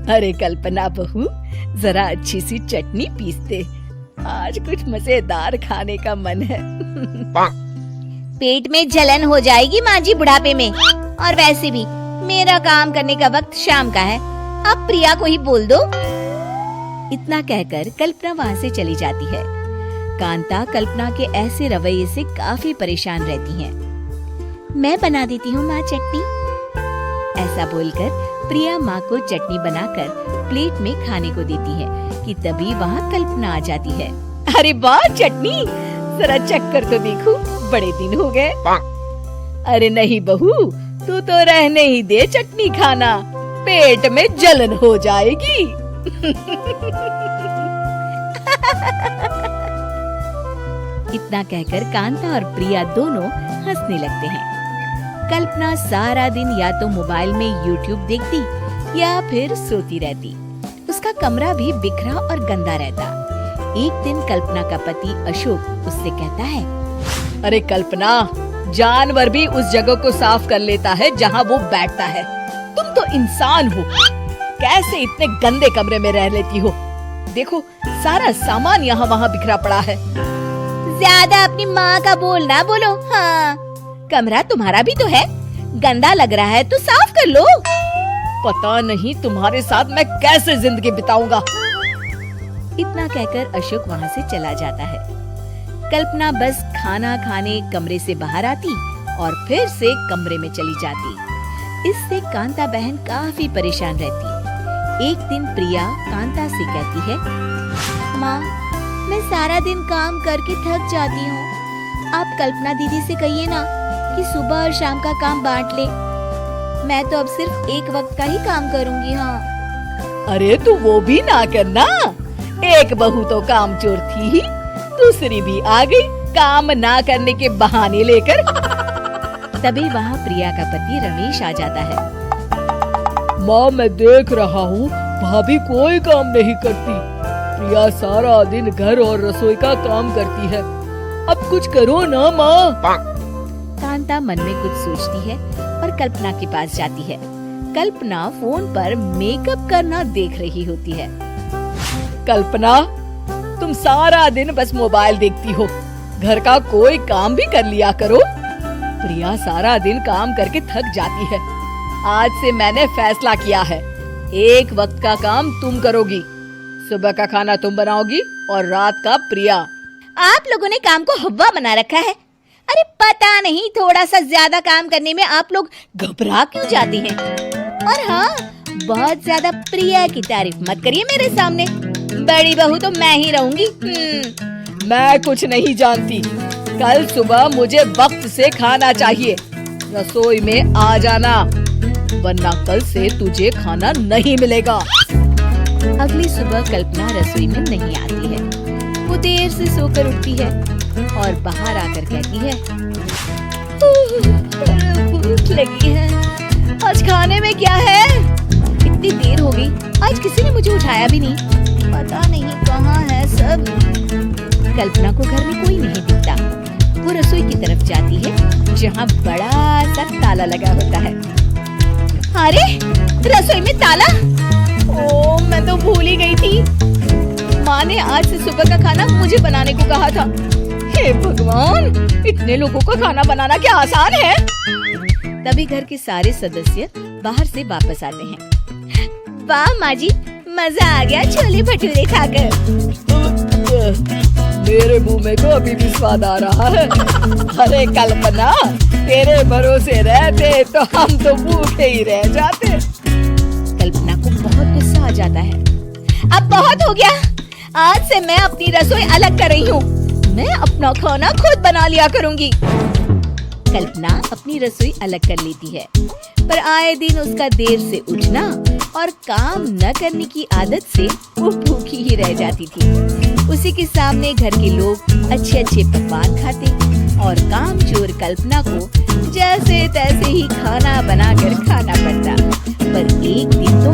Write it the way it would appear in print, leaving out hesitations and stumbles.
अरे कल्पना बहू, जरा अच्छी सी चटनी पीस दे, आज कुछ मजेदार खाने का मन है। पेट में जलन हो जाएगी माँ जी बुढ़ापे में, और वैसे भी मेरा काम करने का वक्त शाम का है, आप प्रिया को ही बोल दो। इतना कहकर कल्पना वहाँ से चली जाती है। कांता कल्पना के ऐसे रवैये से काफी परेशान रहती है। मैं बना देती हूँ माँ चटनी। ऐसा बोलकर प्रिया माँ को चटनी बनाकर प्लेट में खाने को देती है कि तभी वहाँ कल्पना आ जाती है। अरे वाह चटनी, जरा चख कर तो देखो, बड़े दिन हो गए। अरे नहीं बहू, तू तो रहने ही दे चटनी खाना, पेट में जलन हो जाएगी। इतना कहकर कांता और प्रिया दोनों हंसने लगते हैं। कल्पना सारा दिन या तो मोबाइल में यूट्यूब देखती या फिर सोती रहती। उसका कमरा भी बिखरा और गंदा रहता। एक दिन कल्पना का पति अशोक उससे कहता है, अरे कल्पना, जानवर भी उस जगह को साफ कर लेता है जहाँ वो बैठता है, तुम तो इंसान हो, कैसे इतने गंदे कमरे में रह लेती हो? देखो सारा सामान यहाँ वहाँ बिखरा पड़ा है। ज्यादा अपनी माँ का बोल ना बोलो। हाँ, कमरा तुम्हारा भी तो है, गंदा लग रहा है तो साफ कर लो। पता नहीं तुम्हारे साथ मैं कैसे जिंदगी बिताऊंगा। इतना कहकर अशोक वहाँ से चला जाता है। कल्पना बस खाना खाने कमरे से बाहर आती और फिर से कमरे में चली जाती। इससे कांता बहन काफी परेशान रहती। एक दिन प्रिया कांता से कहती है, माँ, मैं सारा दिन काम करके थक जाती हूँ, आप कल्पना दीदी से कहिए ना कि सुबह और शाम का काम बांट ले। मैं तो अब सिर्फ एक वक्त का ही काम करूँगी। हाँ। अरे तू वो भी ना करना, एक बहू तो कामचोर थी ही, दूसरी भी आ गई काम ना करने के बहाने लेकर। तभी वहाँ प्रिया का पति रमेश आ जाता है। माँ, मैं देख रहा हूँ भाभी कोई काम नहीं करती, प्रिया सारा दिन घर और रसोई का काम करती है, अब कुछ करो ना माँ। कांता मन में कुछ सोचती है और कल्पना के पास जाती है। कल्पना फोन पर मेकअप करना देख रही होती है। कल्पना, तुम सारा दिन बस मोबाइल देखती हो, घर का कोई काम भी कर लिया करो। प्रिया सारा दिन काम करके थक जाती है। आज से मैंने फैसला किया है, एक वक्त का काम तुम करोगी, सुबह का खाना तुम बनाओगी और रात का प्रिया। आप लोगों ने काम को हव्वा बना रखा है। अरे पता नहीं थोड़ा सा ज्यादा काम करने में आप लोग घबरा क्यों जाती हैं? और हाँ, बहुत ज्यादा प्रिया की तारीफ मत करिए मेरे सामने, बड़ी बहू तो मैं ही रहूंगी। मैं कुछ नहीं जानती, कल सुबह मुझे वक्त से खाना चाहिए, रसोई में आ जाना, वरना कल से तुझे खाना नहीं मिलेगा। अगली सुबह कल्पना रसोई में नहीं आती है। वो देर से सोकर उठती है और बाहर आकर कहती है, भूख लगी है, आज खाने में क्या है? इतनी देर हो गई, आज किसी ने मुझे उठाया भी नहीं, पता नहीं कहाँ है सब। कल्पना को घर में कोई नहीं दिखता। वो रसोई की तरफ जाती है जहाँ बड़ा सा ताला लगा होता है। अरे रसोई में ताला? ओह, मैं तो भूल ही गई थी। माँ ने आज से सुबह का खाना मुझे बनाने को कहा था। हे भगवान, इतने लोगों को खाना बनाना क्या आसान है? तभी घर के सारे सदस्य बाहर से वापस आते हैं। वाह माँ जी, मजा आ गया छोले भटूरे खाकर। मेरे मुंह में तो अभी भी स्वाद आ रहा है। अरे कल्पना, तेरे भरोसे रहते तो हम तो भूखे ही रह जाते। कल्पना को बहुत गुस्सा आ जाता है। अब बहुत हो गया, आज से मैं अपनी रसोई अलग कर रही हूँ, मैं अपना खाना खुद बना लिया करूँगी। कल्पना अपनी रसोई अलग कर लेती है, पर आए दिन उसका देर से उठना और काम न करने की आदत से वो भूखी ही रह जाती थी। उसी के सामने घर के लोग अच्छे अच्छे पकवान खाते और कामचोर कल्पना को जैसे तैसे ही खाना बनाकर खाना पड़ता। पर एक दिन तो